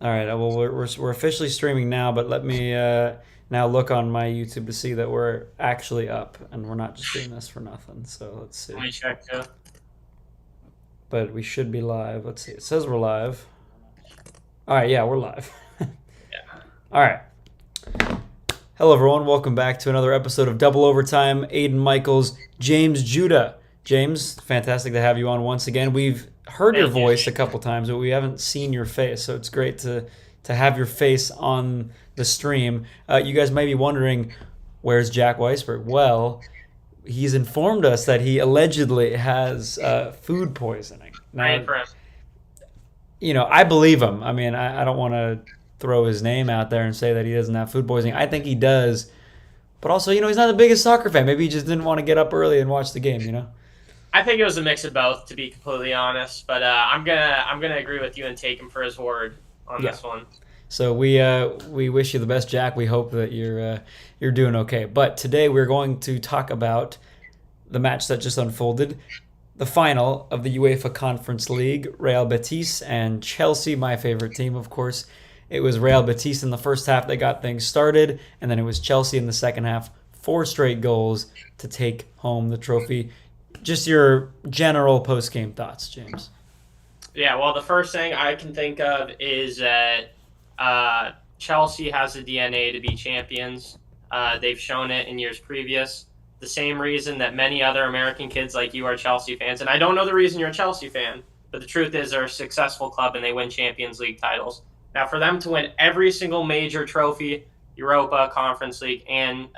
All right. Well, we're officially streaming now, but let me now look on my YouTube to see that we're actually up and we're not just doing this for nothing. So let's Let see. me check too. But we should be live. Let's see. It says we're live. All right. Yeah, we're live. Yeah. All right. Hello, everyone. Welcome back to another episode of Double Overtime. Aiden Michaels, James Judah. James, fantastic to have you on once again. We've heard your Thank you. voice a couple times, but we haven't seen your face. So it's great to have your face on the stream. You guys might be wondering, where's Jack Weisberg? Well, he's informed us that he allegedly has food poisoning. Praying Now, for him. I believe him. I mean, I don't want to throw his name out there and say that he doesn't have food poisoning. I think he does. But also, he's not the biggest soccer fan. Maybe he just didn't want to get up early and watch the game. I think it was a mix of both, to be completely honest. But I'm gonna agree with you and take him for his word on Yeah. this one. So we wish you the best, Jack. We hope that you're doing okay. But today we're going to talk about the match that just unfolded, the final of the UEFA Conference League, Real Betis and Chelsea, my favorite team, of course. It was Real Betis in the first half that got things started, and then it was Chelsea in the second half. Four straight goals to take home the trophy. Just your general post game thoughts, James. Yeah. Well, the first thing I can think of is that Chelsea has the DNA to be champions. They've shown it in years previous. The same reason that many other American kids like you are Chelsea fans, and I don't know the reason you're a Chelsea fan, but the truth is they're a successful club and they win Champions League titles. Now, for them to win every single major trophy, Europa, Conference League, and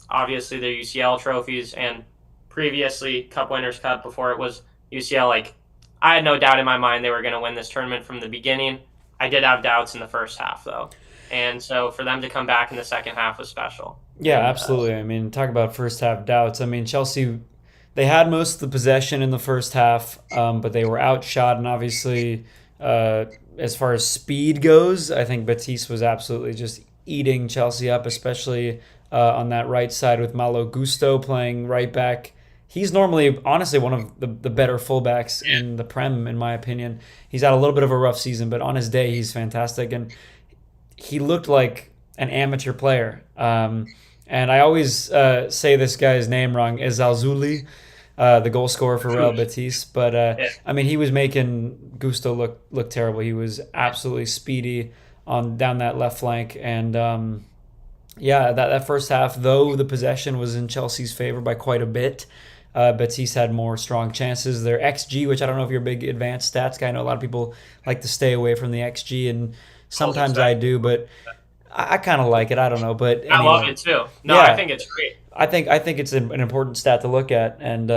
obviously their UCL trophies, and previously Cup Winners' Cup before it was UCL, like I had no doubt in my mind they were going to win this tournament from the beginning. I did have doubts in the first half though, and so for them to come back in the second half was special. Yeah, And absolutely. I mean, talk about first half doubts. I mean, Chelsea, they had most of the possession in the first half, but they were outshot. And obviously, uh, as far as speed goes, I think Batiste was absolutely just eating Chelsea up, especially on that right side with Malo Gusto playing right back. He's normally, honestly, one of the better fullbacks in the Prem, in my opinion. He's had a little bit of a rough season, but on his day, he's fantastic. And he looked like an amateur player. And I always say this guy's name wrong, Ezalzuli, the goal scorer for Real Betis. But yeah, I mean, he was making Gusto look terrible. He was absolutely speedy on down that left flank, and yeah, that first half, though the possession was in Chelsea's favor by quite a bit. Betis had more strong chances. Their XG, which I don't know if you're a big advanced stats guy, I know a lot of people like to stay away from the XG, and goals sometimes I expected. do, but I kind of like it. I don't know, but I love anyway, it too. No, I yeah, think it's great. I think it's an important stat to look at, and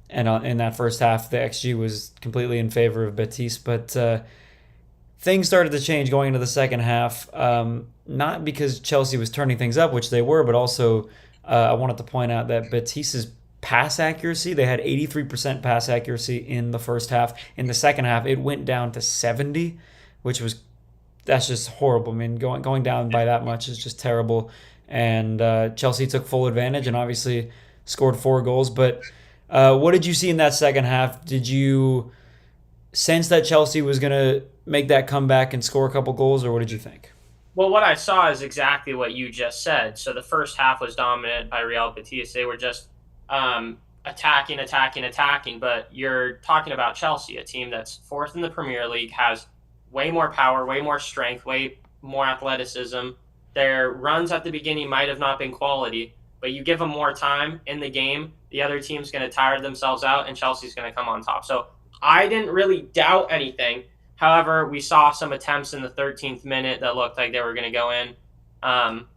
in that first half, the XG was completely in favor of Betis, but things started to change going into the second half. Not because Chelsea was turning things up, which they were, but also I wanted to point out that Betis's pass accuracy, they had 83% pass accuracy in the first half. In the second half, it went down to 70, which was that's just horrible. I mean, going down by that much is just terrible. And Chelsea took full advantage and obviously scored four goals. But what did you see in that second half? Did you sense that Chelsea was going to make that comeback and score a couple goals, or what did you think? Well, what I saw is exactly what you just said. So the first half was dominated by Real Betis. They were just attacking, attacking, attacking. But you're talking about Chelsea, a team that's fourth in the Premier League, has way more power, way more strength, way more athleticism. Their runs at the beginning might have not been quality, but you give them more time in the game, the other team's going to tire themselves out, and Chelsea's going to come on top. So I didn't really doubt anything. However, we saw some attempts in the 13th minute that looked like they were going to go in. Um,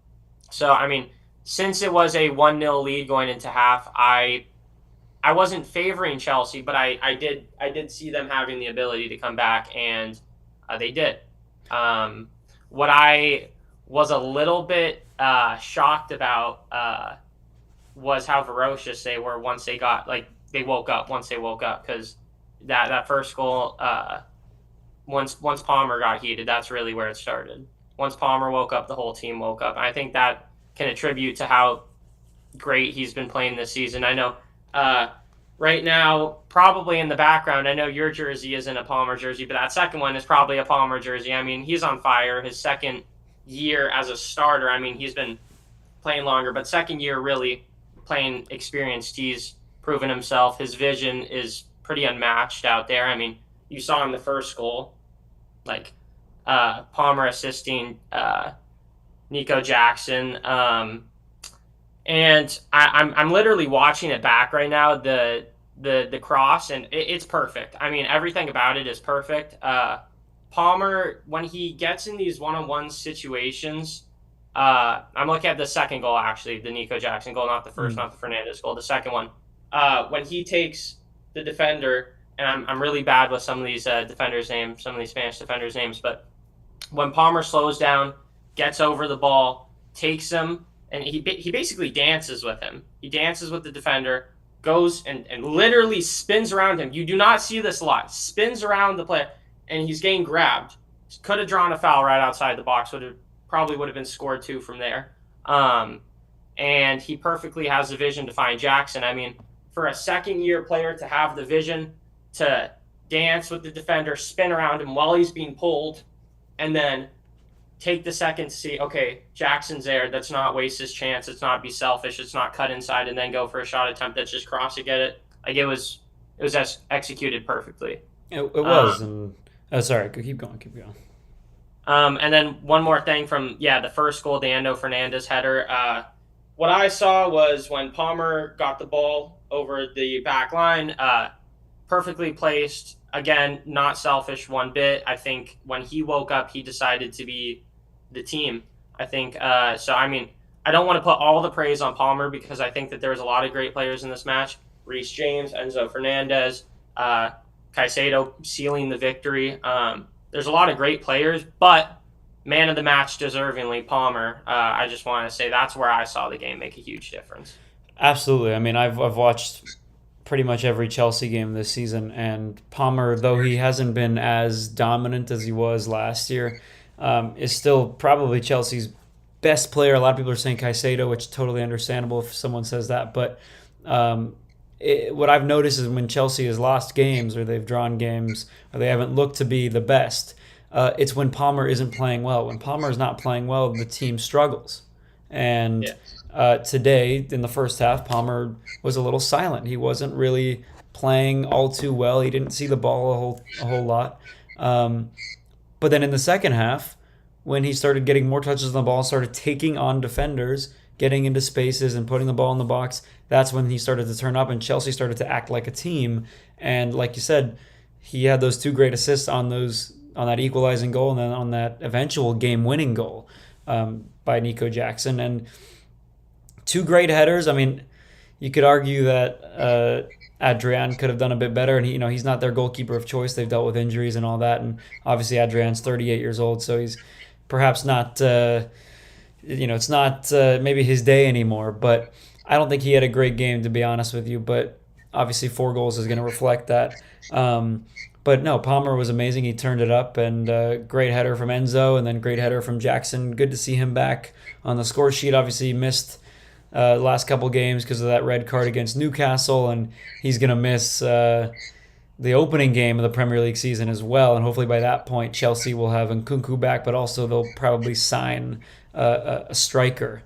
so, I mean, since it was a 1-0 lead going into half, I wasn't favoring Chelsea, but I did see them having the ability to come back, and they did. What I was a little bit shocked about was how ferocious they were once they got like they woke up once they woke up because that first goal once Palmer got heated, that's really where it started. Once Palmer woke up, the whole team woke up. And I think that can attribute to how great he's been playing this season. I know right now, probably in the background, I know your jersey isn't a Palmer jersey, but that second one is probably a Palmer jersey. I mean, he's on fire. His second year as a starter, I mean, he's been playing longer, but second year really playing experienced. He's proven himself. His vision is pretty unmatched out there. I mean, you saw in the first goal, like Palmer assisting Nico Jackson. And I'm literally watching it back right now, the cross, and it's perfect. I mean, everything about it is perfect. Palmer, when he gets in these one-on-one situations, I'm looking at the second goal, actually, the Nico Jackson goal, not the first, Mm. not the Fernandez goal, the second one. When he takes the defender, and I'm really bad with some of these defenders' names, some of these Spanish defenders' names, but when Palmer slows down, gets over the ball, takes him, and he basically dances with him. He dances with the defender, goes and literally spins around him. You do not see this a lot. Spins around the player, and he's getting grabbed. Could have drawn a foul right outside the box. Would have been scored two from there. And he perfectly has the vision to find Jackson. I mean, for a second year player to have the vision to dance with the defender, spin around him while he's being pulled, and then take the second to see, okay, Jackson's there. Let's not waste his chance. Let's not be selfish. Let's not cut inside and then go for a shot attempt that's just cross to get it. Like it was executed perfectly. It Um, was, and sorry, keep going, keep going. and then one more thing from the first goal, the Endo Fernandez header. What I saw was when Palmer got the ball over the back line, perfectly placed. Again, not selfish one bit. I think when he woke up, he decided to be the team. I think so. I mean, I don't want to put all the praise on Palmer because I think that there was a lot of great players in this match. Reece James, Enzo Fernandez, Caicedo sealing the victory. There's a lot of great players, but man of the match deservingly Palmer. I just want to say that's where I saw the game make a huge difference. Absolutely. I mean, I've watched pretty much every Chelsea game this season, and Palmer, though he hasn't been as dominant as he was last year, is still probably Chelsea's best player. A lot of people are saying Caicedo, which is totally understandable if someone says that, but um, what I've noticed is when Chelsea has lost games or they've drawn games or they haven't looked to be the best, it's when Palmer isn't playing well. When Palmer is not playing well, the team struggles. And Yeah. today, in the first half, Palmer was a little silent. He wasn't really playing all too well. He didn't see the ball a whole lot. Um, but then in the second half, when he started getting more touches on the ball, started taking on defenders, getting into spaces and putting the ball in the box, that's when he started to turn up and Chelsea started to act like a team. And like you said, he had those two great assists on that equalizing goal and then on that eventual game-winning goal by Nico Jackson. And two great headers. I mean, you could argue that Adrian could have done a bit better, and he's not their goalkeeper of choice. They've dealt with injuries and all that, and obviously Adrian's 38 years old, so he's perhaps not. It's not maybe his day anymore. But I don't think he had a great game, to be honest with you. But obviously, 4 goals is going to reflect that. But no, Palmer was amazing. He turned it up, and great header from Enzo, and then great header from Jackson. Good to see him back on the score sheet. Obviously, he missed last couple games because of that red card against Newcastle, and he's going to miss the opening game of the Premier League season as well. And hopefully by that point, Chelsea will have Nkunku back, but also they'll probably sign a striker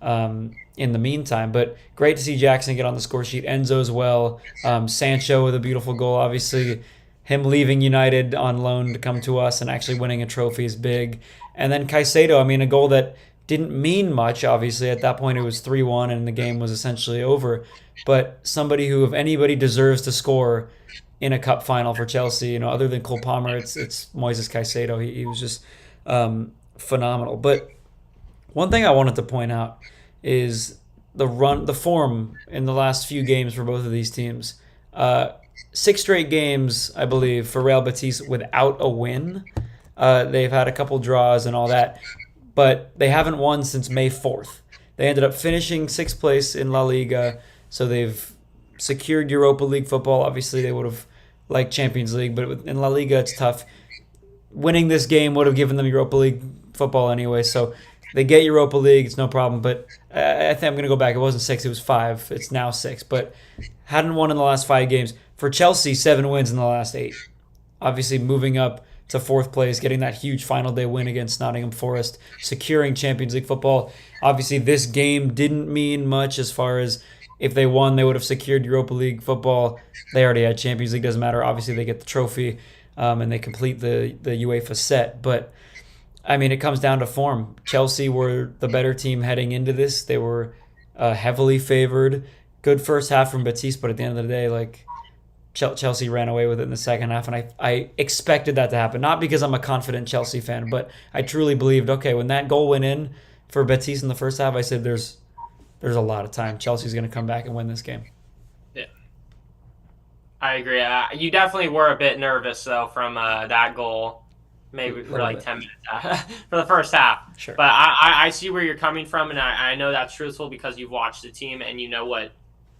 in the meantime. But great to see Jackson get on the score sheet. Enzo as well. Sancho with a beautiful goal. Obviously, him leaving United on loan to come to us and actually winning a trophy is big. And then Caicedo, I mean, a goal that didn't mean much, obviously. At that point, it was 3-1 and the game was essentially over. But somebody who, if anybody deserves to score in a cup final for Chelsea, other than Cole Palmer, it's Moises Caicedo. He was just phenomenal. But one thing I wanted to point out is the form in the last few games for both of these teams. 6 straight games, I believe, for Real Betis without a win. They've had a couple draws and all that, but they haven't won since May 4th. They ended up finishing 6th place in La Liga, so they've secured Europa League football. Obviously, they would have liked Champions League, but in La Liga, it's tough. Winning this game would have given them Europa League football anyway, so They get Europa League, it's no problem. But I think I'm going to go back. It wasn't 6, it was 5. It's now 6. But hadn't won in the last 5 games. For Chelsea, 7 wins in the last 8. Obviously, moving up to 4th place, getting that huge final day win against Nottingham Forest, securing Champions League football. Obviously, this game didn't mean much as far as if they won, they would have secured Europa League football. They already had Champions League, doesn't matter. Obviously, they get the trophy and they complete the UEFA set. But I mean, it comes down to form. Chelsea were the better team heading into this. They were heavily favored. Good first half from Batiste, but at the end of the day, like Chelsea ran away with it in the second half, and I expected that to happen. Not because I'm a confident Chelsea fan, but I truly believed, okay, when that goal went in for Batiste in the first half, I said there's a lot of time. Chelsea's going to come back and win this game. Yeah, I agree. You definitely were a bit nervous though from that goal, maybe for like Bit. 10 minutes for the first half. Sure. But I see where you're coming from, and I know that's truthful because you've watched the team and you know what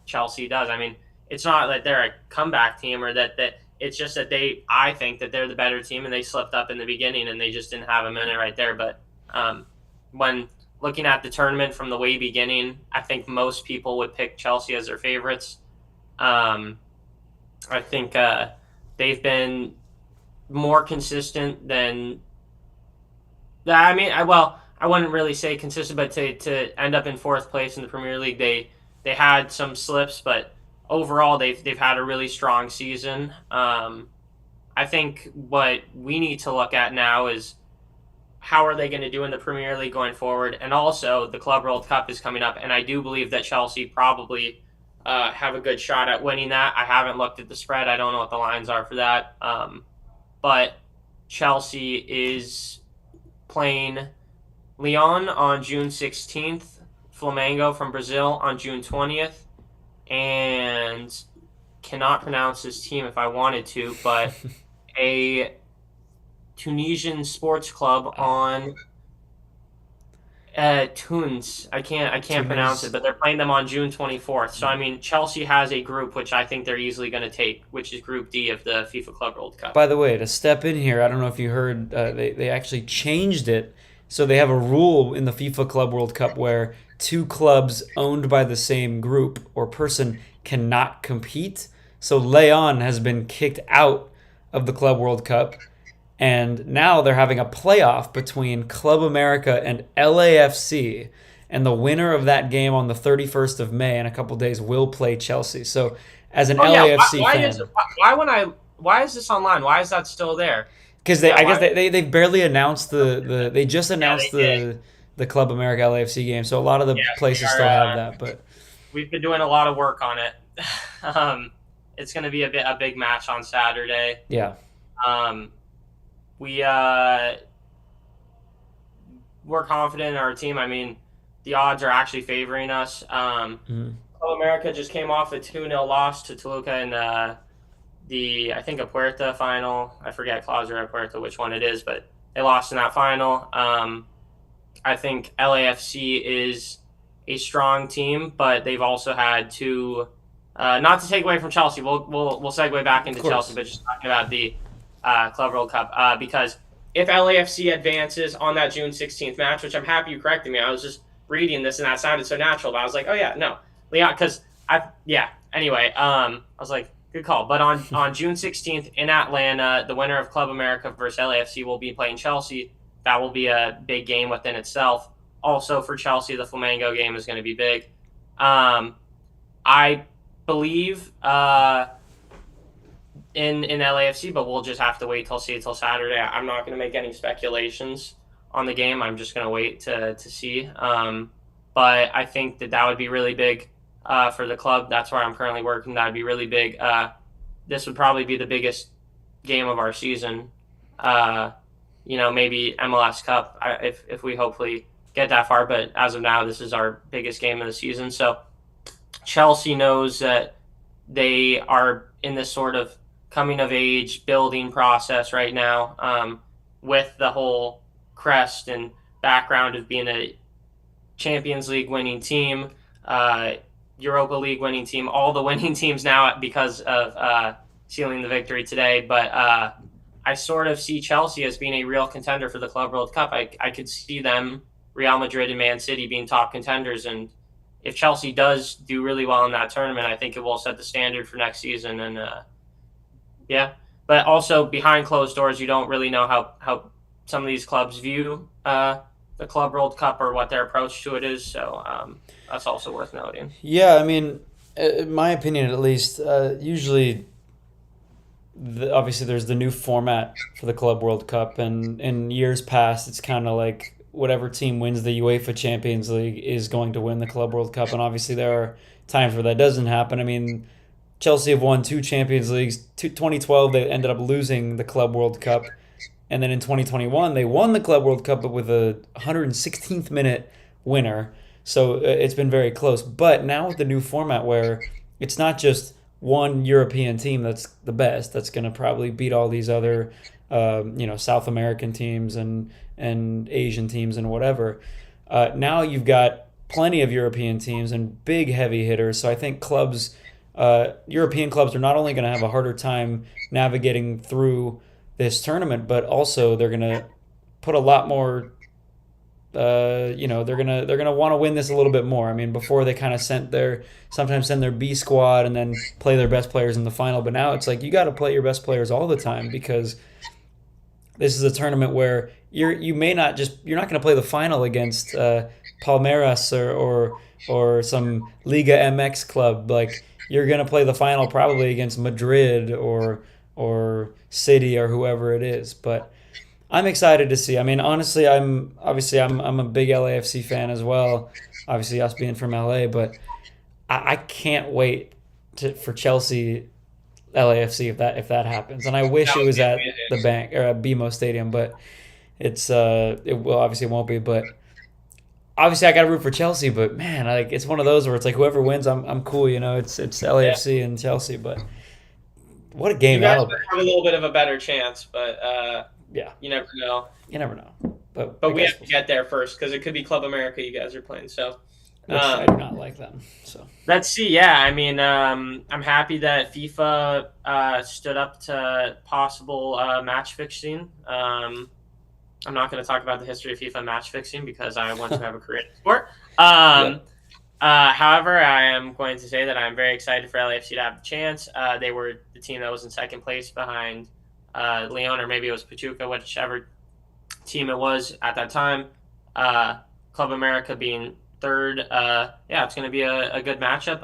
Chelsea does. I mean, it's not that they're a comeback team or that it's just that I think that they're the better team and they slipped up in the beginning and they just didn't have a minute right there. But when looking at the tournament from the way beginning, I think most people would pick Chelsea as their favorites. I think they've been more consistent than. I mean, I wouldn't really say consistent, but to end up in 4th place in the Premier League, they had some slips, but overall they've had a really strong season. I think what we need to look at now is how are they going to do in the Premier League going forward, and also the Club World Cup is coming up, and I do believe that Chelsea probably have a good shot at winning that. I haven't looked at the spread. I don't know what the lines are for that, but Chelsea is playing Lyon on June 16th, Flamengo from Brazil on June 20th, and cannot pronounce this team if I wanted to, but a Tunisian sports club on Tunis. I can't pronounce it, but they're playing them on June 24th. So I mean, Chelsea has a group which I think they're easily going to take, which is Group D of the FIFA Club World Cup. By the way, to step in here, I don't know if you heard, they actually changed it. So they have a rule in the FIFA Club World Cup where 2 clubs owned by the same group or person cannot compete. So Leon has been kicked out of the Club World Cup. And now they're having a playoff between Club America and LAFC. And the winner of that game on the 31st of May in a couple days will play Chelsea. So as an LAFC fan. Why is this online? Why is that still there? Because I guess they barely announced they just announced the Club America LAFC game. So a lot of the places still have that. But we've been doing a lot of work on it. It's going to be a big match on Saturday. Yeah. We're confident in our team. I mean, the odds are actually favoring us. Club America just came off a 2-0 loss to Toluca in I think a Puerta final. I forget Clausura Puerta which one it is, but they lost in that final. I think LAFC is a strong team, but they've also had 2. Not to take away from Chelsea, we'll segue back into Chelsea, but just talking about the Club World Cup, because if LAFC advances on that June 16th match, which I'm happy you corrected me, I was just reading this and that sounded so natural, but I was like, oh yeah, no, Leon, because anyway, I was like, good call. But on June 16th in Atlanta, the winner of Club America versus LAFC will be playing Chelsea. That will be a big game within itself. Also for Chelsea, the Flamengo game is going to be big. I believe in LAFC, but we'll just have to wait till Saturday. I'm not going to make any speculations on the game. I'm just going to wait to see. But I think that would be really big for the club. That's where I'm currently working. That would be really big. This would probably be the biggest game of our season. Maybe MLS Cup if we hopefully get that far. But as of now, this is our biggest game of the season. So Chelsea knows that they are in this sort of coming of age building process right now, with the whole crest and background of being a Champions League winning team, Europa League winning team, all the winning teams now because of sealing the victory today. But I sort of see Chelsea as being a real contender for the Club World Cup. I could see them Real Madrid and Man City being top contenders. And if Chelsea does do really well in that tournament, I think it will set the standard for next season. And yeah, but also behind closed doors, you don't really know how some of these clubs view the Club World Cup or what their approach to it is. So that's also worth noting. Yeah, I mean, in my opinion at least, usually obviously there's the new format for the Club World Cup, and in years past, it's kind of like whatever team wins the UEFA Champions League is going to win the Club World Cup, and obviously there are times where that doesn't happen. I mean, Chelsea have won two Champions Leagues. 2012, they ended up losing the Club World Cup, and then in 2021, they won the Club World Cup, but with a 116th minute winner. So it's been very close. But now with the new format where it's not just one European team that's the best, that's going to probably beat all these other, South American teams and Asian teams and whatever. Now you've got plenty of European teams and big heavy hitters. So I think European clubs are not only going to have a harder time navigating through this tournament, but also they're going to put a lot more. They're gonna want to win this a little bit more. I mean, before they kind of sometimes send their B squad and then play their best players in the final, but now it's like you got to play your best players all the time because this is a tournament where you're not going to play the final against Palmeiras or some Liga MX club. Like you're going to play the final probably against Madrid or City or whoever it is. But I'm excited to see. I mean, honestly, I'm a big LAFC fan as well. Obviously, us being from LA, but I can't wait for Chelsea LAFC if that happens. And I wish That it would was be at the amazing. bank or at BMO Stadium, but it will obviously it won't be. But obviously, I got to root for Chelsea. But man, like it's one of those where it's like whoever wins, I'm cool. It's Yeah. LAFC and Chelsea, but what a You game guys that'll be. might have a little bit of a better chance, but Yeah, you never know. you never know. But I But we guess have to get there first because it could be Club America you guys are playing. So which I um, do not like them. So let's see. Yeah, I mean, I'm happy that FIFA stood up to possible match fixing. I'm not going to talk about the history of FIFA match fixing because I want to have a career in sport. Um, yep, However, I am going to say that I'm very excited for LAFC to have the chance. They were the team that was in second place behind Leon, or maybe it was Pachuca, whichever team it was at that time. Club America being third. Yeah, it's going to be a good matchup.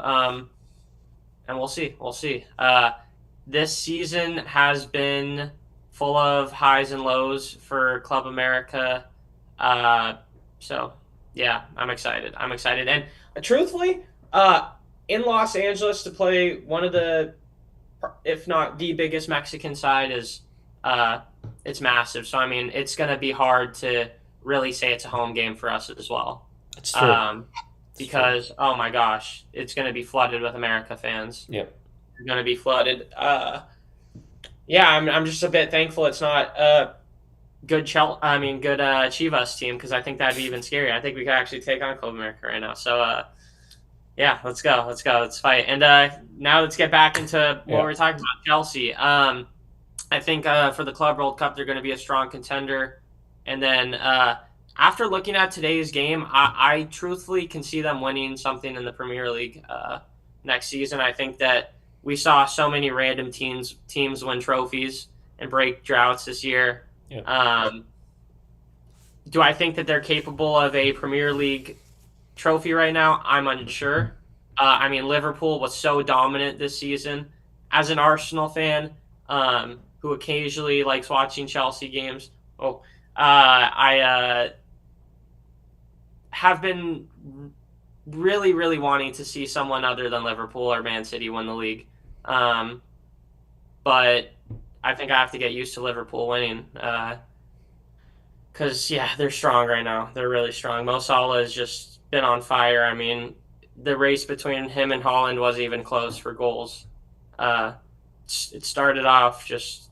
And we'll see. We'll see. This season has been full of highs and lows for Club America. Uh, so, yeah, I'm excited. I'm excited. And truthfully, in Los Angeles to play one of the, if not the biggest Mexican side is, it's massive. So, I mean, it's going to be hard to really say it's a home game for us as well. it's true. Um, It's true. because, oh my gosh, it's going to be flooded with America fans. Yep. It's going to be flooded. Yeah, I'm just a bit thankful it's not good good Chivas team because I think that'd be even scarier. I think we could actually take on Club America right now. So yeah, let's fight. And now let's get back into what Yeah. we're talking about, Chelsea. I think for the Club World Cup they're going to be a strong contender. And then after looking at today's game, I truthfully can see them winning something in the Premier League next season. I think that we saw so many random teams win trophies and break droughts this year. Yeah. Do I think that they're capable of a Premier League trophy right now? I'm unsure. I mean, Liverpool was so dominant this season. As an Arsenal fan, who occasionally likes watching Chelsea games, I have been really, really wanting to see someone other than Liverpool or Man City win the league. But I think I have to get used to Liverpool winning. Because, yeah, they're strong right now. They're really strong. Mo Salah has just been on fire. I mean, the race between him and Holland wasn't even close for goals. It started off just,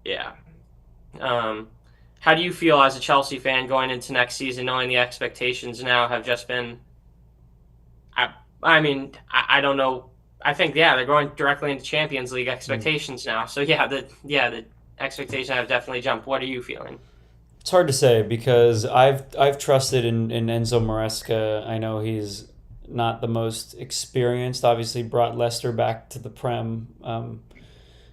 yeah. How do you feel as a Chelsea fan going into next season, knowing the expectations now have just been? I mean, I don't know. I think they're going directly into Champions League expectations now. So the expectations have definitely jumped. What are you feeling? It's hard to say because I've trusted in Enzo Maresca. I know he's not the most experienced. Obviously, brought Leicester back to the Prem a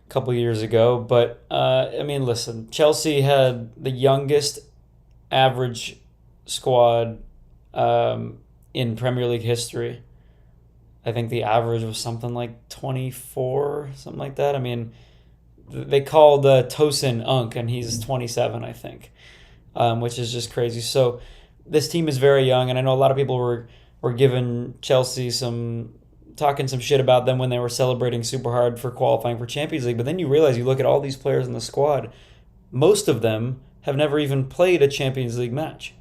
couple years ago. But I mean, listen, Chelsea had the youngest average squad in Premier League history. I think the average was something like 24, something like that. I mean, they called Tosin Unk, and he's 27, I think, which is just crazy. So this team is very young, and I know a lot of people were giving Chelsea some talking some shit about them when they were celebrating super hard for qualifying for Champions League. But then you realize you look at all these players in the squad, most of them have never even played a Champions League match.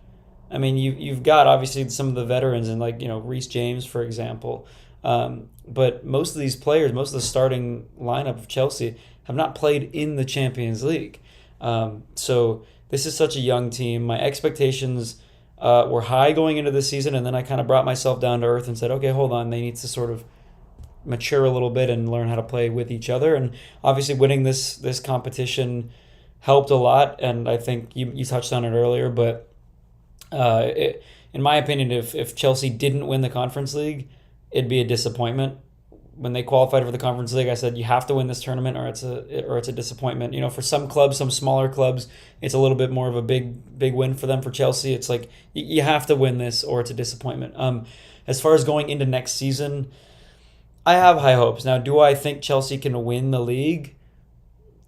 I mean, you've got obviously some of the veterans and like Reece James, for example, but most of these players, most of the starting lineup of Chelsea have not played in the Champions League. So this is such a young team. My expectations were high going into the season, and then I kind of brought myself down to earth and said, okay, hold on, they need to sort of mature a little bit and learn how to play with each other. And obviously, winning this competition helped a lot. And I think you touched on it earlier, but in my opinion, if Chelsea didn't win the Conference League, it'd be a disappointment. When they qualified for the Conference League, I said you have to win this tournament, or it's a disappointment. For some clubs, some smaller clubs, it's a little bit more of a big win for them. For Chelsea, it's like you have to win this, or it's a disappointment. As far as going into next season, I have high hopes. Now, do I think Chelsea can win the league?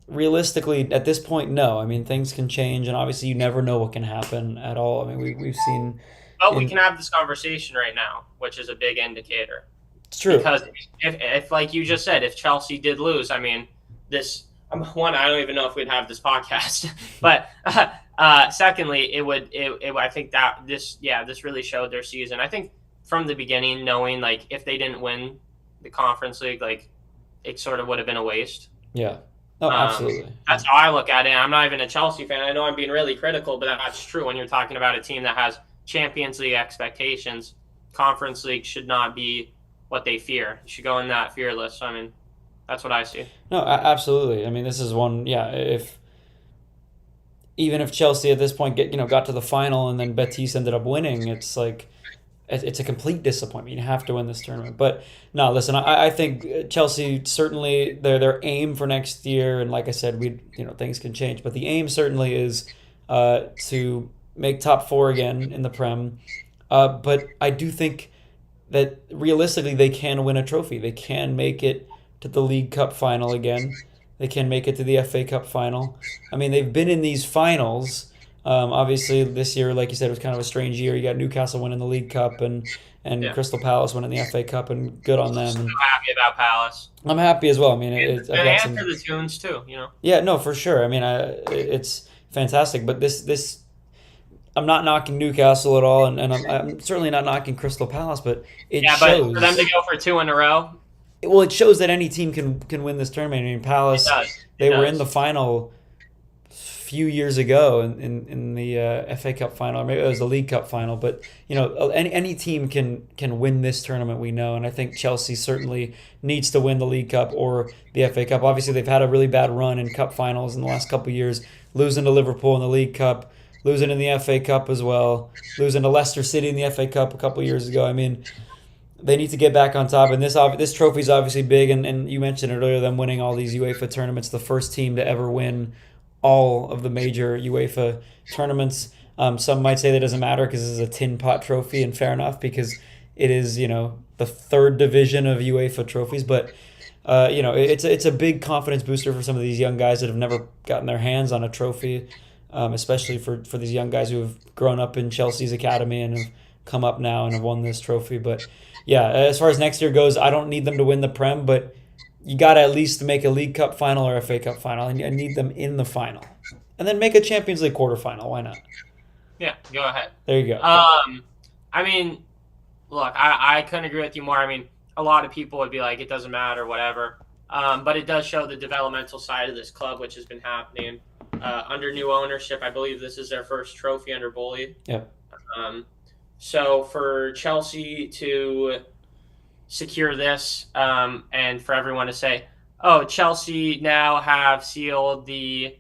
Realistically, at this point, no. I mean, things can change, and obviously, you never know what can happen at all. I mean, we've seen But we in can have this conversation right now, which is a big indicator. it's true. Because if like you just said, if Chelsea did lose, I mean, this one, I don't even know if we'd have this podcast. But secondly, I think that this really showed their season. I think from the beginning, knowing like if they didn't win the Conference League, like it sort of would have been a waste. Yeah. Oh, absolutely. That's how I look at it. I'm not even a Chelsea fan. I know I'm being really critical, but that's true when you're talking about a team that has Champions League expectations. Conference League should not be what they fear. You should go in that fearless. I mean, that's what I see. No, absolutely. I mean, this is one. Yeah, if even if Chelsea at this point got to the final and then Betis ended up winning, it's like it's a complete disappointment. You have to win this tournament. But no, listen, I think Chelsea certainly their aim for next year, and like I said, things can change, but the aim certainly is to make top four again in the Prem. But I do think that realistically they can win a trophy. They can make it to the League Cup final again. They can make it to the FA Cup final. I mean, they've been in these finals. Obviously, this year, like you said, it was kind of a strange year. You got Newcastle winning the League Cup and Yeah. Crystal Palace winning the FA Cup, and good on them. So And happy about Palace. I'm happy as well. I mean, And I've got after some. the tunes too, you know. Yeah, no, for sure. I mean, it's fantastic. But this I'm not knocking Newcastle at all, and I'm certainly not knocking Crystal Palace, but it Yeah, but shows. for them to go for two in a row, Well, it shows that any team can win this tournament. I mean, it Palace, does. It they were in does. the final a few years ago in the FA Cup final, or maybe it was the League Cup final. But any team can win this tournament, we know, and I think Chelsea certainly needs to win the League Cup or the FA Cup. Obviously, they've had a really bad run in cup finals in the last couple of years, losing to Liverpool in the League Cup, losing in the FA Cup as well, losing to Leicester City in the FA Cup a couple of years ago. I mean, they need to get back on top, and this trophy is obviously big. And you mentioned it earlier, them winning all these UEFA tournaments, the first team to ever win all of the major UEFA tournaments. Some might say that doesn't matter because this is a tin pot trophy, and fair enough because it is the third division of UEFA trophies. But it's a big confidence booster for some of these young guys that have never gotten their hands on a trophy, especially for these young guys who have grown up in Chelsea's academy and have come up now and have won this trophy. But yeah, as far as next year goes, I don't need them to win the Prem, but you got to at least make a League Cup final or a FA Cup final, and I need them in the final. And then make a Champions League quarterfinal. Why not? Yeah, go ahead. There you go. I mean, look, I couldn't agree with you more. I mean, a lot of people would be like, it doesn't matter, whatever. But it does show the developmental side of this club, which has been happening under new ownership. I believe this is their first trophy under Bully. Yeah. So for Chelsea to secure this and for everyone to say, oh, Chelsea now have sealed the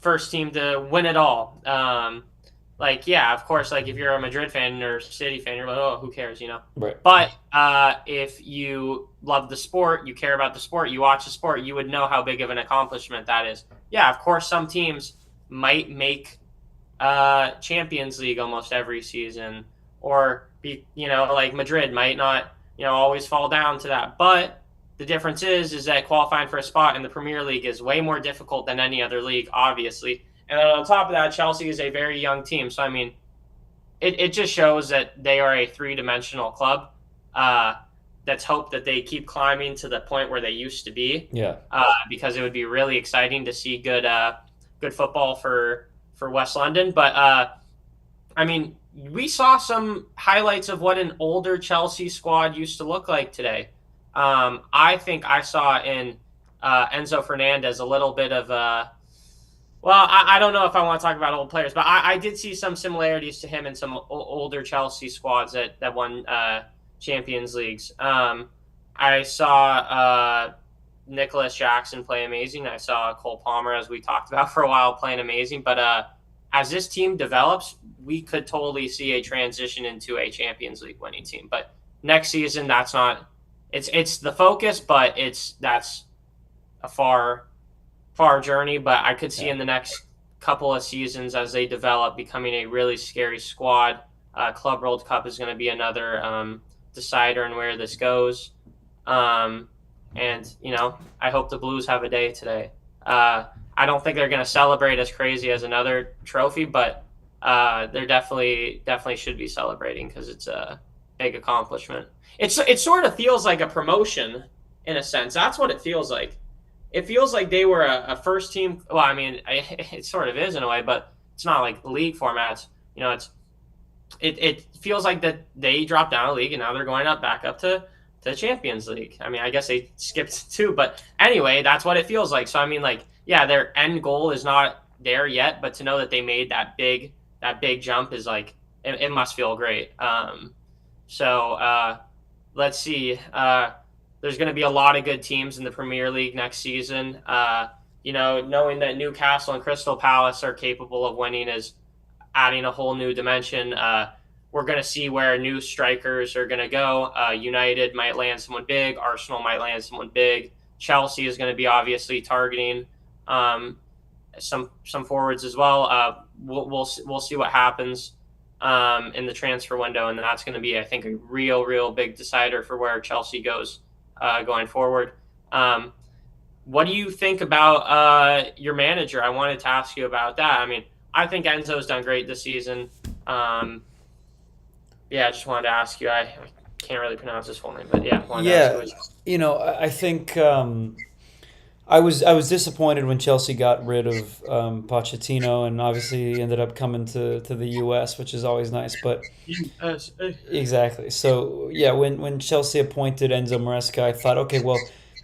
first team to win it all. Like, yeah, of course, like if you're a Madrid fan or City fan, you're like, oh, who cares, you know? Right. But if you love the sport, you care about the sport, you watch the sport, you would know how big of an accomplishment that is. Yeah, of course, some teams might make Champions League almost every season, or be, like Madrid might not, always fall down to that. But the difference is that qualifying for a spot in the Premier League is way more difficult than any other league, obviously. And then on top of that, Chelsea is a very young team. So, I mean, it just shows that they are a three-dimensional club. Let's hope that they keep climbing to the point where they used to be. Yeah. Because it would be really exciting to see good football for West London. But I mean, we saw some highlights of what an older Chelsea squad used to look like today. I think I saw in Enzo Fernandez a little bit of well, I don't know if I want to talk about old players, but I did see some similarities to him in some older Chelsea squads that won Champions Leagues. I saw Nicholas Jackson play amazing. I saw Cole Palmer, as we talked about for a while, playing amazing. But as this team develops, we could totally see a transition into a Champions League winning team. But next season, that's not. It's the focus, but that's a far journey. But I could see in the next couple of seasons as they develop, becoming a really scary squad. Club World Cup is going to be another decider in where this goes. And, I hope the Blues have a day today. I don't think they're going to celebrate as crazy as another trophy, but they're definitely should be celebrating because it's a big accomplishment. It sort of feels like a promotion in a sense. That's what it feels like. It feels like they were a first team. Well, I mean, it sort of is in a way, but it's not like league formats. It feels like that they dropped down a league and now they're going back up to the Champions League. I mean, I guess they skipped two, but anyway, that's what it feels like. So I mean, like, yeah, their end goal is not there yet, but to know that they made that big jump is like it must feel great. So let's see. There's going to be a lot of good teams in the Premier League next season. Knowing that Newcastle and Crystal Palace are capable of winning is adding a whole new dimension. We're going to see where new strikers are going to go. United might land someone big. Arsenal might land someone big. Chelsea is going to be obviously targeting some forwards as well. We'll see what happens in the transfer window, and that's going to be, I think, a real big decider for where Chelsea goes going forward. What do you think about your manager? I wanted to ask you about that. I mean, I think Enzo's done great this season. I just wanted to ask you. I can't really pronounce his full name, but yeah, wanted to ask you. I think I was disappointed when Chelsea got rid of Pochettino, and obviously he ended up coming to the U.S., which is always nice. But USA. exactly. So yeah, when Chelsea appointed Enzo Maresca, I thought, okay, well,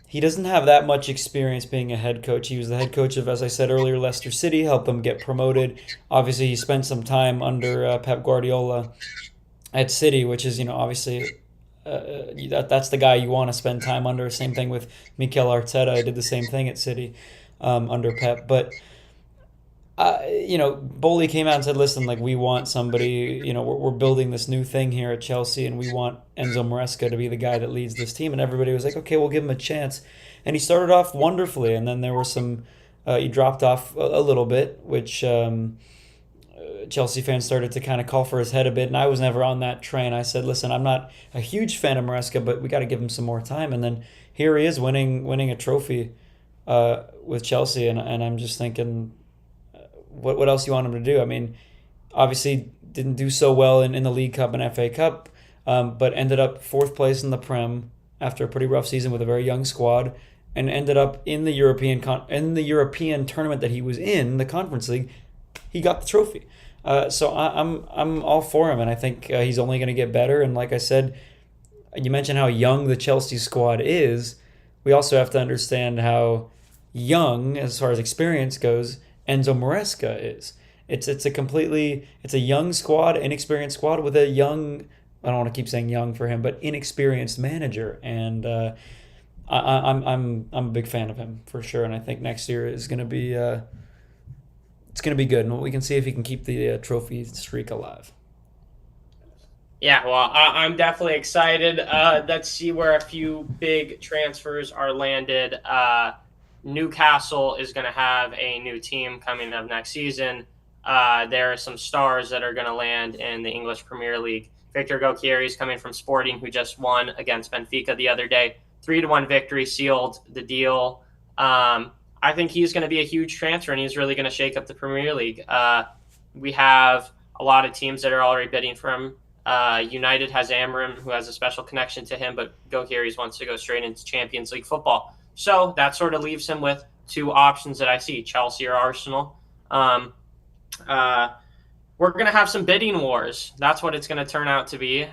he doesn't have that much experience being a head coach. He was the head coach of, as I said earlier, Leicester City, helped them get promoted. Obviously, he spent some time under Pep Guardiola at City, which is, obviously that's the guy you want to spend time under. Same thing with Mikel Arteta. I did the same thing at City under Pep. But, Bowley came out and said, listen, like, we want somebody, we're building this new thing here at Chelsea, and we want Enzo Maresca to be the guy that leads this team. And everybody was like, okay, we'll give him a chance. And he started off wonderfully, and then there were he dropped off a little bit, which Chelsea fans started to kind of call for his head a bit, and I was never on that train. I said, listen, I'm not a huge fan of Maresca, but we got to give him some more time. And then here he is winning a trophy with Chelsea, and I'm just thinking, what else you want him to do? I mean, obviously didn't do so well in the League Cup and FA Cup, but ended up fourth place in the Prem after a pretty rough season with a very young squad, and ended up in the European tournament that he was in, the Conference League. He got the trophy. So I'm all for him, and I think he's only going to get better. And like I said, you mentioned how young the Chelsea squad is. We also have to understand how young, as far as experience goes, Enzo Maresca is. It's a young squad, inexperienced squad with a young. I don't want to keep saying young for him, but inexperienced manager, and I'm a big fan of him for sure. And I think next year is going to be it's going to be good, and we can see if he can keep the trophy streak alive. Yeah, well, I'm definitely excited. Let's see where a few big transfers are landed. Newcastle is going to have a new team coming up next season. There are some stars that are going to land in the English Premier League. Victor Gokiri is coming from Sporting, who just won against Benfica the other day. 3-1 victory sealed the deal. I think he's going to be a huge transfer, and he's really going to shake up the Premier League. We have a lot of teams that are already bidding for him. United has Amram, who has a special connection to him, but Gokiri wants to go straight into Champions League football. So that sort of leaves him with two options that I see, Chelsea or Arsenal. We're going to have some bidding wars. That's what it's going to turn out to be.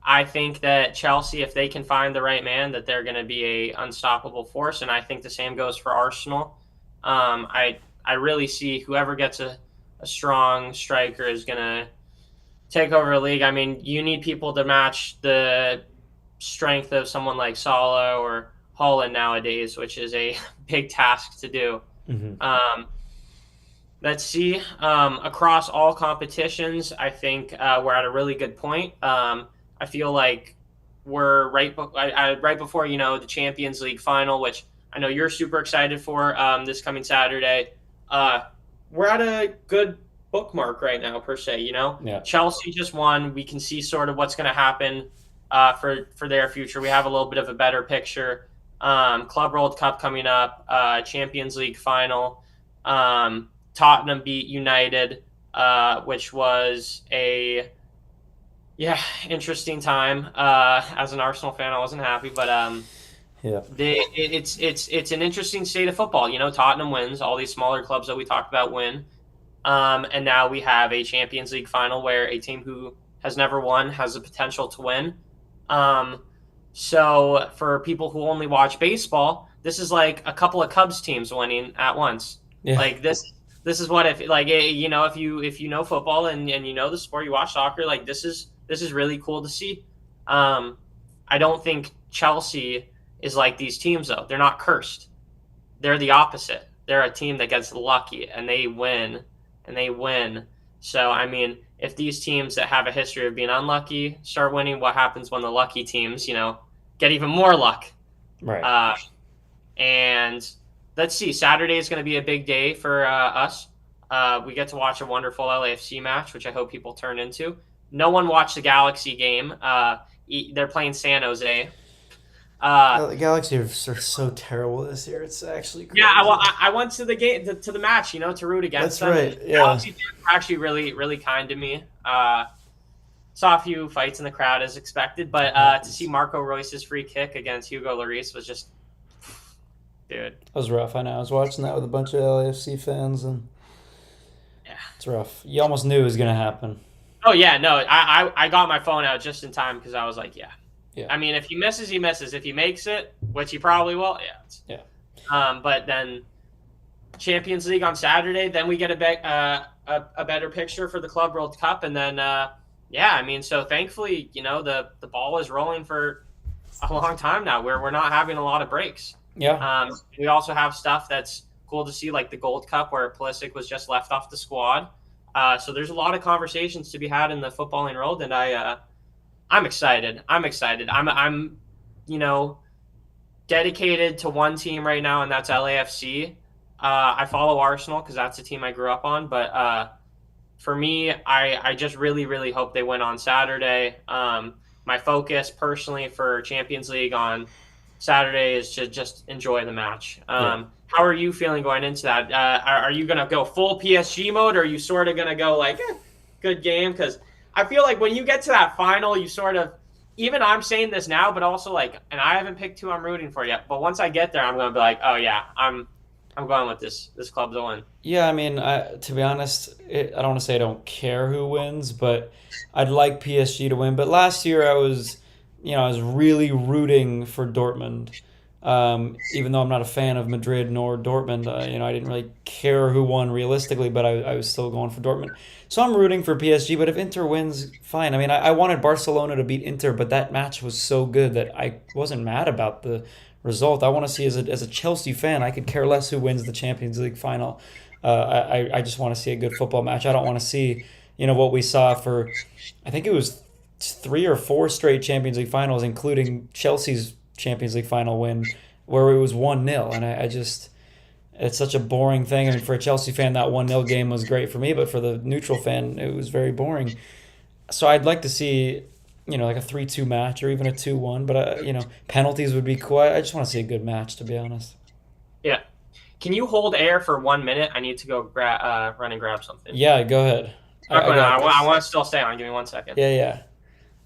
I think that Chelsea, if they can find the right man, that they're going to be a unstoppable force, and I think the same goes for Arsenal. I really see whoever gets a strong striker is going to take over a league. I mean, you need people to match the strength of someone like Salah or Holland nowadays, which is a big task to do. Mm-hmm. Let's see. Across all competitions, I think we're at a really good point. I feel like we're right before, the Champions League final, which I know you're super excited for this coming Saturday. We're at a good bookmark right now, per se. Yeah. Chelsea just won. We can see sort of what's going to happen for their future. We have a little bit of a better picture. Club World Cup coming up, Champions League final. Tottenham beat United, which was a interesting time. As an Arsenal fan, I wasn't happy, but Yeah. it's an interesting state of football. Tottenham wins. All these smaller clubs that we talked about win. And now we have a Champions League final where a team who has never won has the potential to win. So for people who only watch baseball, this is like a couple of Cubs teams winning at once. Yeah. Like this is what if you know football and you know the sport, you watch soccer, like this is really cool to see. I don't think Chelsea is like these teams though. They're not cursed. They're the opposite. They're a team that gets lucky and they win. So, I mean, if these teams that have a history of being unlucky start winning, what happens when the lucky teams, get even more luck? Right. And let's see, Saturday is going to be a big day for us. We get to watch a wonderful LAFC match, which I hope people turn into. No one watched the Galaxy game. They're playing San Jose. The Galaxy are so terrible this year. It's actually crazy. Yeah, I went to the game to the match, to root against them. That's right. Yeah. Galaxy fans were actually really, really kind to me. Saw a few fights in the crowd as expected, but to see Marco Royce's free kick against Hugo Lloris was just, dude. That was rough. I know. I was watching that with a bunch of LAFC fans, and yeah, it's rough. You almost knew it was going to happen. Oh yeah, no, I got my phone out just in time because I was like, yeah. Yeah. I mean, if he misses, he misses. If he makes it, which he probably will, yeah. But then Champions League on Saturday, then we get a better picture for the Club World Cup, and then so thankfully, the ball is rolling for a long time now, where we're not having a lot of breaks. Yeah. We also have stuff that's cool to see, like the Gold Cup, where Pulisic was just left off the squad. So there's a lot of conversations to be had in the footballing world, and I'm excited. I'm dedicated to one team right now, and that's LAFC. I follow Arsenal because that's the team I grew up on. But for me, I just really, really hope they win on Saturday. My focus personally for Champions League on Saturday is to just enjoy the match. How are you feeling going into that? Are you going to go full PSG mode, or are you sort of going to go like, good game? Because I feel like when you get to that final, you sort of, even I'm saying this now, but also like, and I haven't picked who I'm rooting for yet. But once I get there, I'm going to be like, oh yeah, I'm going with this club to win. Yeah, I mean, to be honest, I don't want to say I don't care who wins, but I'd like PSG to win. But last year I was really rooting for Dortmund. Even though I'm not a fan of Madrid nor Dortmund, I didn't really care who won realistically, but I was still going for Dortmund. So I'm rooting for PSG, but if Inter wins, fine. I mean, I wanted Barcelona to beat Inter, but that match was so good that I wasn't mad about the result. I want to see, as a Chelsea fan, I could care less who wins the Champions League final. I just want to see a good football match. I don't want to see, what we saw for, I think it was 3 or 4 straight Champions League finals, including Chelsea's Champions League final win, where it was 1-0. And I just, it's such a boring thing. I mean, for a Chelsea fan, that 1-0 game was great for me, but for the neutral fan, it was very boring. So I'd like to see, like a 3-2 match or even a 2-1, but, penalties would be cool. I just want to see a good match, to be honest. Yeah. Can you hold air for 1 minute? I need to go run and grab something. Yeah, go ahead. I want to still stay on. Give me 1 second. Yeah.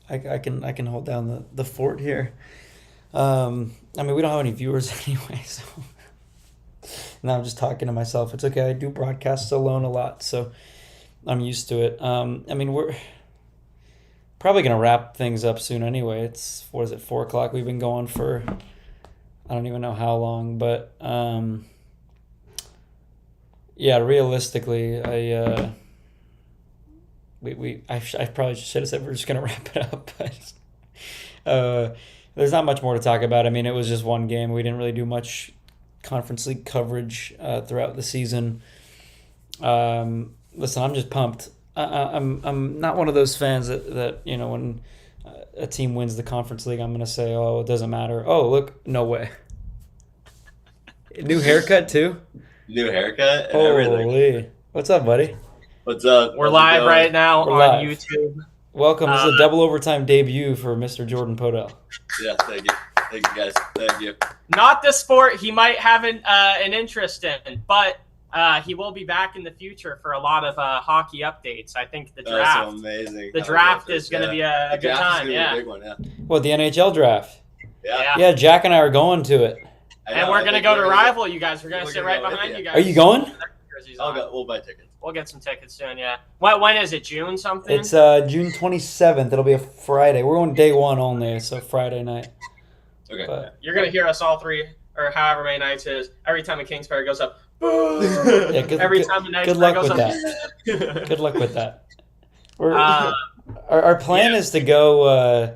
I can hold down the fort here. I mean, we don't have any viewers anyway, so now I'm just talking to myself. It's okay. I do broadcasts alone a lot, so I'm used to it. I mean, we're probably gonna wrap things up soon anyway. It's 4 o'clock? We've been going for I don't even know how long, but yeah, realistically, I probably should have said we're just gonna wrap it up, but there's not much more to talk about. I mean, it was just one game. We didn't really do much Conference League coverage throughout the season. Listen, I'm just pumped. I'm not one of those fans that when a team wins the Conference League, I'm gonna say, oh, it doesn't matter. Oh, look, no way. New haircut too. New haircut and Holy. everything. What's up, buddy? What's up? We're live right now We're on live. YouTube. Welcome. This is a double overtime debut for Mr. Jordan Podell. Yeah, thank you. Thank you, guys. Thank you. Not the sport he might have an interest in, but he will be back in the future for a lot of hockey updates. I think the draft. That's amazing. The draft is going to be a good time. Be Yeah. a big one, yeah. What, the NHL draft? Yeah. Yeah, Jack and I are going to it. And we're going to go to rival, you guys. We're going to sit right behind you guys. Are you going? We'll buy tickets. We'll get some tickets soon, yeah. When is it? June something? It's June 27th. It'll be a Friday. We're on day one only, so Friday night. Okay. But, You're going to hear us all three, or however many nights it is. Every time a Kings player goes up, yeah, every time a Knights good player luck goes with up. that. Good luck with that. Our plan is to go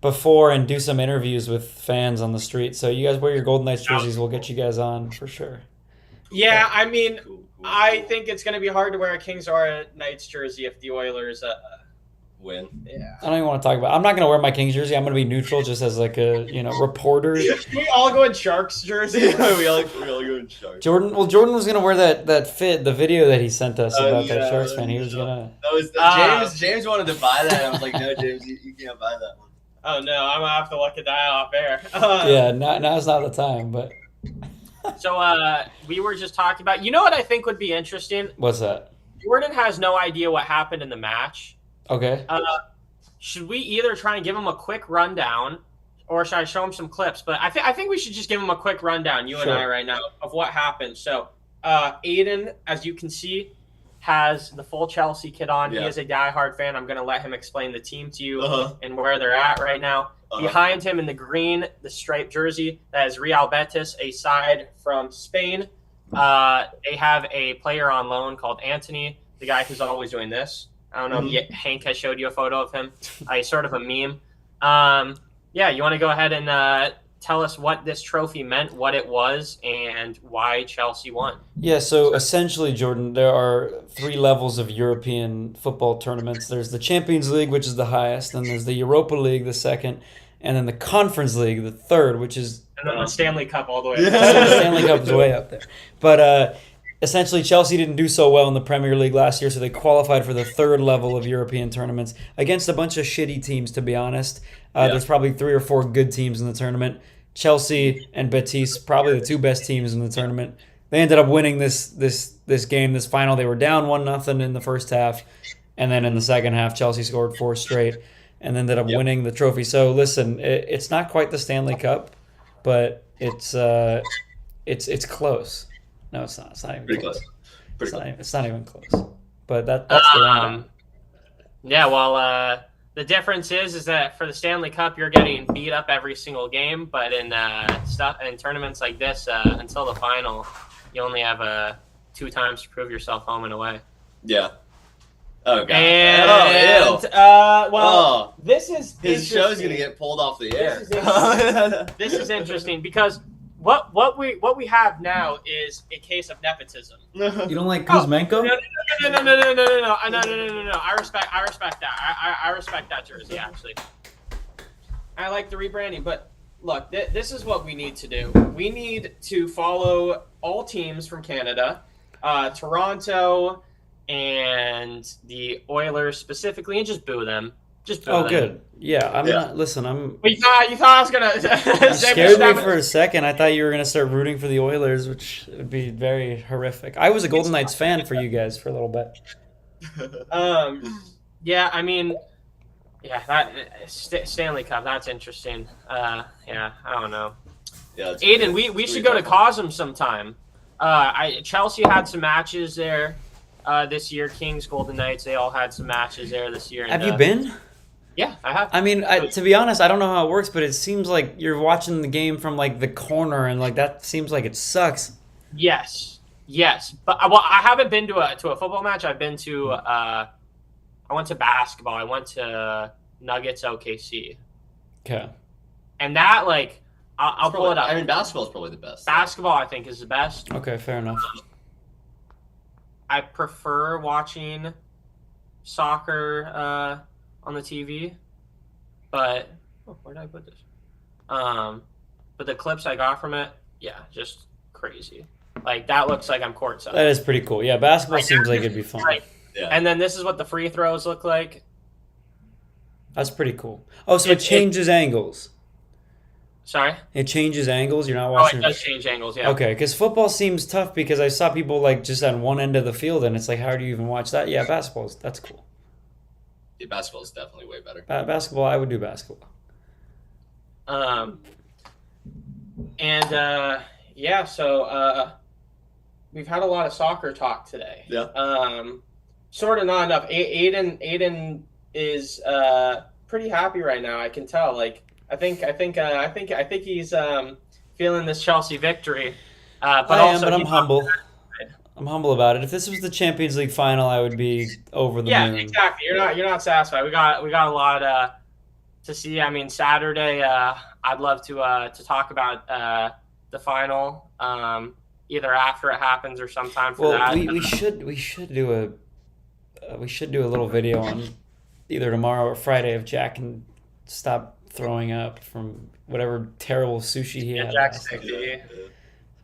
before and do some interviews with fans on the street. So you guys wear your Golden Knights jerseys. We'll get you guys on for sure. Yeah, I mean, I think it's going to be hard to wear a Kings or a Knights jersey if the Oilers win. Yeah. I don't even want to talk about it. I'm not going to wear my Kings jersey. I'm going to be neutral just as like a, reporter. Can we all go in Sharks jersey? we all go in Sharks. Jordan was going to wear the video that he sent us about that Sharks fan. He was going to. James wanted to buy that. I was like, no, James, you can't buy that one. Oh, no, I'm going to have to look at that off air. Yeah, now's not the time, but. So we were just talking about, you know what I think would be interesting? What's that? Jordan has no idea what happened in the match. Okay. Should we either try and give him a quick rundown, or should I show him some clips? But I think we should just give him a quick rundown, you and I right now, of what happened. So Aidan, as you can see, has the full Chelsea kit on. Yeah. He is a diehard fan. I'm going to let him explain the team to you and where they're at right now. Behind him in the green, the striped jersey, that is Real Betis, a side from Spain. They have a player on loan called Anthony, the guy who's always doing this. I don't know if Hank has showed you a photo of him. He's sort of a meme. Yeah, you want to go ahead and tell us what this trophy meant, what it was, and why Chelsea won? Yeah, so essentially, Jordan, there are 3 levels of European football tournaments. There's the Champions League, which is the highest, then there's the Europa League, the second, and then the Conference League, the third, which is... And then the Stanley Cup all the way up. The Stanley Cup is way up there. But essentially, Chelsea didn't do so well in the Premier League last year, so they qualified for the 3rd level of European tournaments against a bunch of shitty teams, to be honest. There's probably 3 or 4 good teams in the tournament. Chelsea and Betis, probably the 2 best teams in the tournament. They ended up winning this game, this final. They were down 1-0 in the first half, and then in the second half, Chelsea scored 4 straight and ended up winning the trophy. So listen, it's not quite the Stanley Cup, but it's close. No, it's not. It's not even close. It's not even close. But that's the round. Yeah, well, the difference is that for the Stanley Cup, you're getting beat up every single game, but in tournaments like this, until the final, you only have 2 times to prove yourself home and away. Yeah. Oh god. And this is his show's gonna get pulled off the air. This is interesting because what we have now is a case of nepotism. You don't like Oh, Kuzmenko? No. I respect that. I respect that jersey actually. I like the rebranding, but look, this is what we need to do. We need to follow all teams from Canada, Toronto, and the Oilers specifically, and just boo them. Just boo them. Good. Yeah, I'm not. Listen, I'm. But you thought I was gonna. You scared me for a second. I thought you were gonna start rooting for the Oilers, which would be very horrific. I was a Golden Knights fan for you guys for a little bit. Yeah, I mean, yeah, that Stanley Cup. That's interesting. Yeah, I don't know. Yeah, Aidan, we should go to Cosm sometime. Chelsea had some matches there this year. Kings, Golden Knights, they all had some matches there this year. Have you been? Yeah, I have. I mean, to be honest, I don't know how it works, but it seems like you're watching the game from like the corner, and like that seems like it sucks. Yes, but I haven't been to a football match. I've been to I went to basketball. I went to Nuggets OKC. Okay. And that like I'll pull it up. I mean, basketball is probably the best. Basketball, I think, is the best. Okay, fair enough. I prefer watching soccer on the TV, but where did I put this? But the clips I got from it, yeah, just crazy. Like that looks like I'm courtside. That is pretty cool. Yeah, basketball seems like it'd be fun. Right. Yeah. And then this is what the free throws look like. That's pretty cool. Oh, so it changes angles. Sorry? It changes angles. You're not Oh, watching. it does change angles, yeah. Okay, because football seems tough because I saw people like just on one end of the field, and it's like, how do you even watch that? Yeah, that's cool. Yeah, basketball is definitely way better. Basketball, I would do basketball. Yeah, so we've had a lot of soccer talk today. Yeah. Sort of not enough. Aidan is pretty happy right now. I can tell. Like I think he's feeling this Chelsea victory. But I'm humble. I'm humble about it. If this was the Champions League final, I would be over the moon. Yeah, exactly. You're not satisfied. We got a lot to see. I mean, Saturday. I'd love to talk about the final. Either after it happens or sometime for that. we should do a little video on either tomorrow or Friday if Jack can stop throwing up from whatever terrible sushi he had. Jack's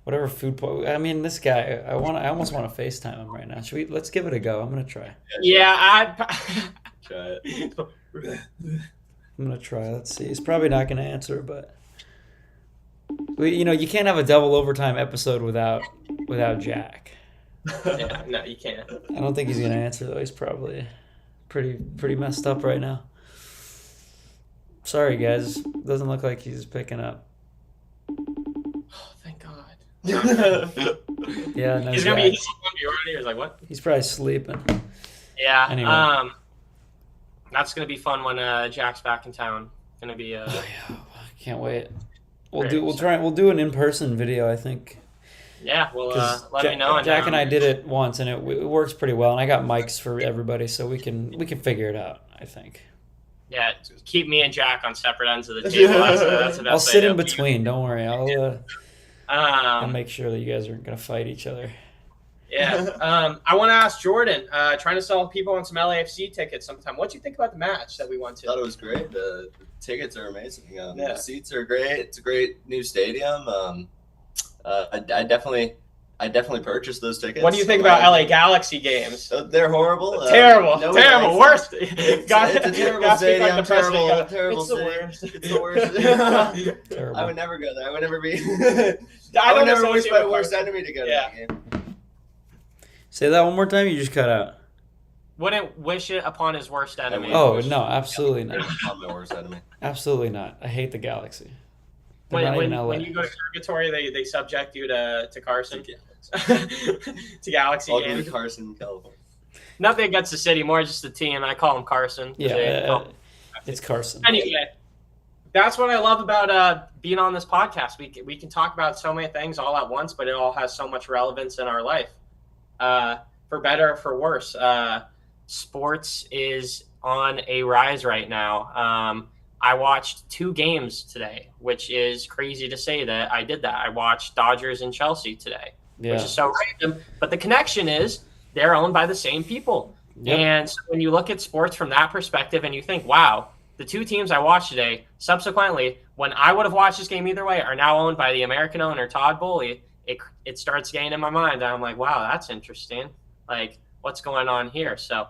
Whatever food. I mean, this guy. I almost want to FaceTime him right now. Let's give it a go. I'm gonna try. Yeah, I'd Try it. I'm gonna try. Let's see. He's probably not gonna answer, but you can't have a double overtime episode without Jack. Yeah, no, you can't. I don't think he's gonna answer though. He's probably pretty messed up right now. Sorry guys, doesn't look like he's picking up. Oh, thank God. Yeah, no, He's gonna be already. He's like, what? He's probably sleeping. Yeah. Anyway. That's gonna be fun when Jack's back in town. Gonna be. Yeah, I can't wait. We'll Great. do an in-person video, I think. Yeah, well, let me know. Jack and I did it once, and it works pretty well. And I got mics for everybody, so we can figure it out. I think. Yeah, keep me and Jack on separate ends of the table. That's the best I'll sit way in to- between. Don't worry. I'll make sure that you guys aren't gonna fight each other. Yeah. I want to ask Jordan. Trying to sell people on some LAFC tickets sometime. What do you think about the match that we went I thought to? it was great. The tickets are amazing. Yeah. The seats are great. It's a great new stadium. I definitely purchased those tickets. What do you think about LA Galaxy games? They're horrible. Terrible. nobody Terrible. likes Worst. It's a terrible stadium. Terrible It's the city. worst. It's the worst. Terrible. I would never go there. I would never be. I I would don't never wish associate my with worst Barca. enemy to go to Yeah. that game. Say that one more time. You just cut out. Wouldn't wish it upon his worst enemy. Oh no, absolutely not. I'm my worst enemy. Absolutely not. I hate the Galaxy. They're not even LA. When you go to purgatory, they subject you to Carson, Yeah. to Galaxy Welcome games. to Carson, California. Nothing against the city, more just the team. I call him Carson. Yeah, it's Carson. Anyway, that's what I love about being on this podcast. We can talk about so many things all at once, but it all has so much relevance in our life, for better or for worse. Sports is on a rise right now. I watched 2 games today, which is crazy to say that I did that. I watched Dodgers and Chelsea today, which is so random. But the connection is they're owned by the same people. Yep. And so when you look at sports from that perspective and you think, wow, the 2 teams I watched today, subsequently, when I would have watched this game either way, are now owned by the American owner, Todd Boehly, it starts getting in my mind. And I'm like, wow, that's interesting. Like, what's going on here? So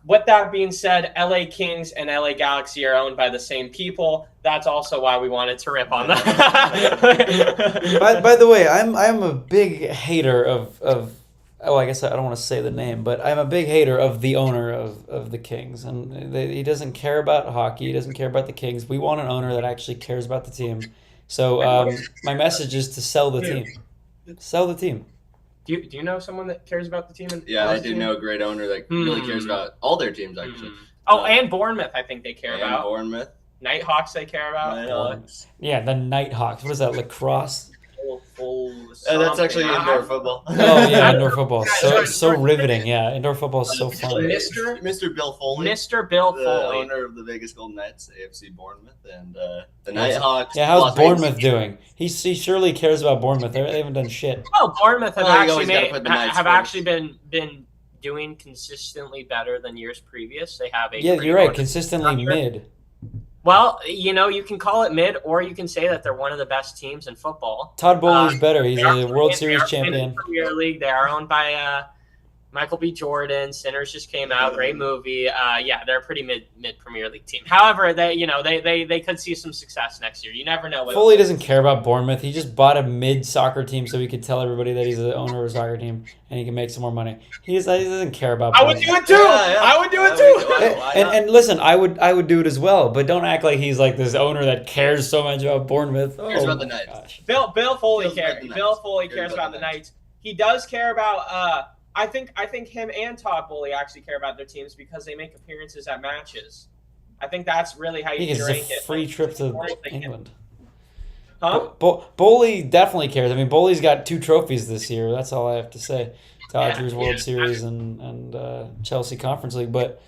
with that being said, LA Kings and LA Galaxy are owned by the same people. That's also why we wanted to rip on that. by the way, I'm a big hater of I guess I don't want to say the name, but I'm a big hater of the owner of the Kings, and he doesn't care about hockey. He doesn't care about the Kings. We want an owner that actually cares about the team. So my message is to sell the team. Sell the team. Do you know someone that cares about the team? I do know a great owner that really cares about all their teams, actually. Oh, and Bournemouth, I think they care about. Bournemouth. Nighthawks, they care about. Nighthawks. Yeah, the Nighthawks. What is that, lacrosse? That's actually indoor football. Oh, yeah, indoor football. So riveting. Yeah, indoor football is so fun. Mr. Bill Foley. Mr. Bill the Foley. owner of the Vegas Golden Knights, AFC Bournemouth, and the Nighthawks. Yeah, how's Bournemouth doing? He surely cares about Bournemouth. They haven't done shit. Well, Bournemouth have actually been doing consistently better than years previous. They have a you're right, consistently mid. Well, you can call it mid, or you can say that they're one of the best teams in football. Todd Boehly's better. He's a World Series champion. Premier League. They are owned by Michael B. Jordan. Sinners just came out. Great movie. They're a pretty mid Premier League team. However, they could see some success next year. You never know. Foley doesn't care about Bournemouth. He just bought a mid soccer team so he could tell everybody that he's the owner of a soccer team and he can make some more money. He doesn't care about Bournemouth. I would do it too. I would do it too. And listen, I would do it as well, but don't act like he's like this owner that cares so much about Bournemouth. Cares about the Knights. Bill Foley cares. Bill Foley cares about the Knights. He does care about. I think him and Todd Boehly actually care about their teams because they make appearances at matches. I think that's really how you can rank it. It's a free trip to England. Huh? Boehly definitely cares. I mean, Boehly's got 2 trophies this year. That's all I have to say. Dodgers World Series and Chelsea Conference League. But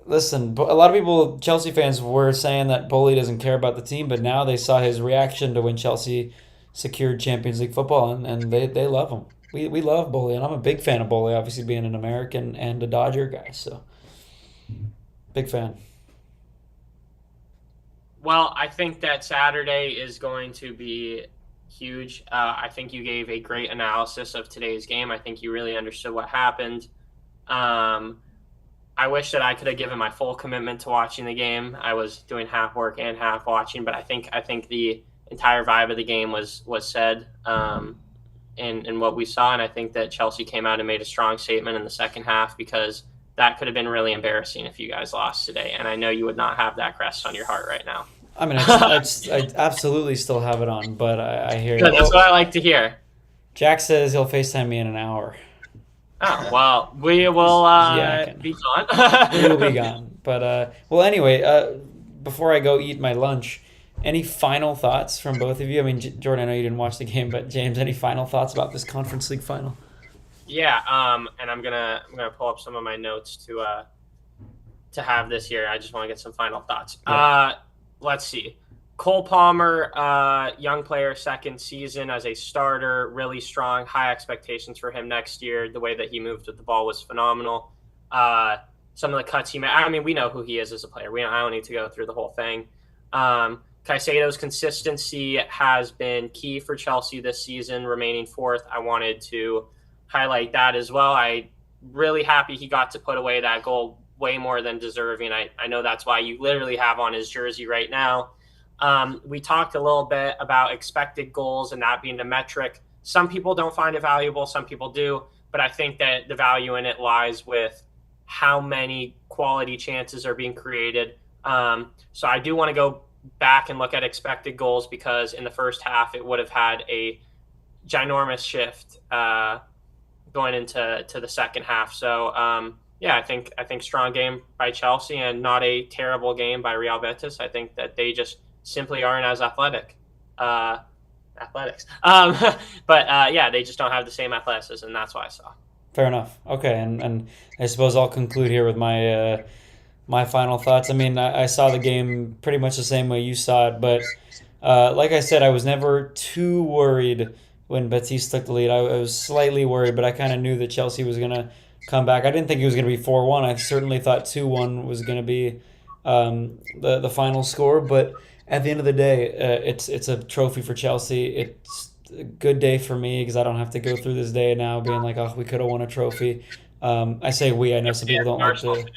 listen, a lot of people, Chelsea fans, were saying that Boehly doesn't care about the team, but now they saw his reaction to when Chelsea secured Champions League football, and they love him. We love Boehly, and I'm a big fan of Boehly, obviously being an American and a Dodger guy. So, big fan. Well, I think that Saturday is going to be huge. I think you gave a great analysis of today's game. I think you really understood what happened. I wish that I could have given my full commitment to watching the game. I was doing half work and half watching, but I think the entire vibe of the game was said. In what we saw, and I think that Chelsea came out and made a strong statement in the second half because that could have been really embarrassing if you guys lost today, and I know you would not have that crest on your heart right now. I mean, I absolutely still have it on, but I hear you. That's what I like to hear. Jack says he'll FaceTime me in an hour. Oh, well, we will be gone. We will be gone. But, anyway, before I go eat my lunch, any final thoughts from both of you? I mean, Jordan, I know you didn't watch the game, but James, any final thoughts about this Conference League final? Yeah, and I'm gonna pull up some of my notes to have this here. I just want to get some final thoughts. Yeah. Let's see. Cole Palmer, young player, second season as a starter, really strong, high expectations for him next year. The way that he moved with the ball was phenomenal. Some of the cuts he made, I mean, we know who he is as a player. I don't need to go through the whole thing. Caicedo's consistency has been key for Chelsea this season, remaining 4th. I wanted to highlight that as well. I'm really happy he got to put away that goal, way more than deserving. I know that's why you literally have on his jersey right now. We talked a little bit about expected goals and that being the metric. Some people don't find it valuable, some people do, but I think that the value in it lies with how many quality chances are being created. So I do want to go back and look at expected goals because in the first half it would have had a ginormous shift going into the second half. So I think strong game by Chelsea and not a terrible game by Real Betis. I think that they just simply aren't as athletics. They just don't have the same athleticism, and that's what I saw. Fair enough. Okay, and I suppose I'll conclude here with my my final thoughts. I mean, I saw the game pretty much the same way you saw it, but like I said, I was never too worried when Betis took the lead. I was slightly worried, but I kind of knew that Chelsea was going to come back. I didn't think it was going to be 4-1. I certainly thought 2-1 was going to be the final score, but at the end of the day, it's a trophy for Chelsea. It's a good day for me because I don't have to go through this day now being like, oh, we could have won a trophy. I say we. I know some Yeah, people don't like Arsenal. to.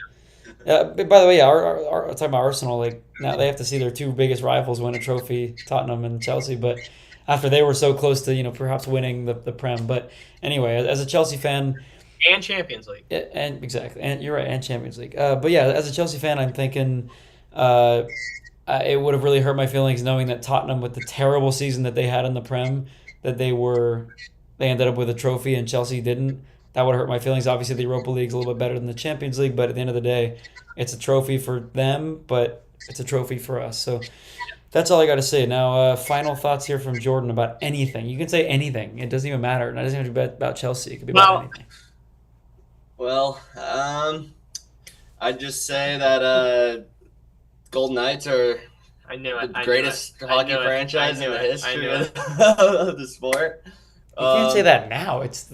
But by the way, yeah, talking about Arsenal, like now they have to see their two biggest rivals win a trophy, Tottenham and Chelsea. But after they were so close to perhaps winning the Prem. But anyway, as a Chelsea fan, And Champions League. and exactly, and you're right, and Champions League. But yeah, as a Chelsea fan, I'm thinking uh, it would have really hurt my feelings knowing that Tottenham, with the terrible season that they had in the Prem, that they ended up with a trophy and Chelsea didn't. That would hurt my feelings. Obviously, the Europa League's a little bit better than the Champions League, but at the end of the day, it's a trophy for them, but it's a trophy for us. So that's all I got to say. Now, final thoughts here from Jordan about anything. You can say anything. It doesn't even matter. It doesn't have to be about Chelsea. It could be about Well, anything. Well, I'd just say that Golden Knights are I knew the it. I knew greatest it. hockey I knew it. franchise I in knew the it. I history knew of, it. of the sport. You can't say Um, that now. It's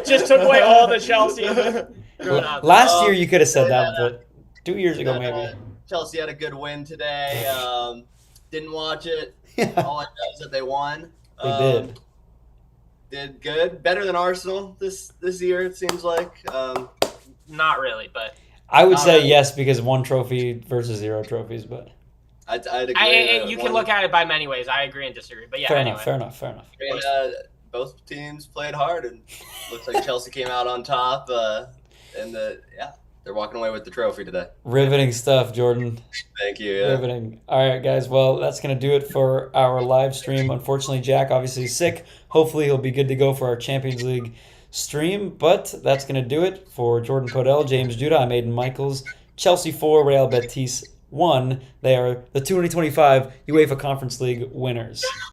Just took away all the Chelsea. Last year you could have said say that, but 2 years ago that, maybe. Chelsea had a good win today. Didn't watch it. Yeah, All I know is that they won. they Um, did. did good, better than Arsenal this year. It seems like. Not really, but I would Not say really. yes because one trophy versus zero trophies, but I'd agree. you can look at it by many ways. I agree and disagree. But yeah, fair anyway. enough, fair enough, fair enough. And, both teams played hard, and looks like Chelsea came out on top. They're walking away with the trophy today. Riveting stuff, Jordan. Thank you. Yeah. Riveting. All right, guys. Well, that's going to do it for our live stream. Unfortunately, Jack obviously is sick. Hopefully, he'll be good to go for our Champions League stream. But that's going to do it for Jordan Podell, James Judah. I'm Aidan Michaels. Chelsea 4, Real Betis 1. They are the 2025 UEFA Conference League winners.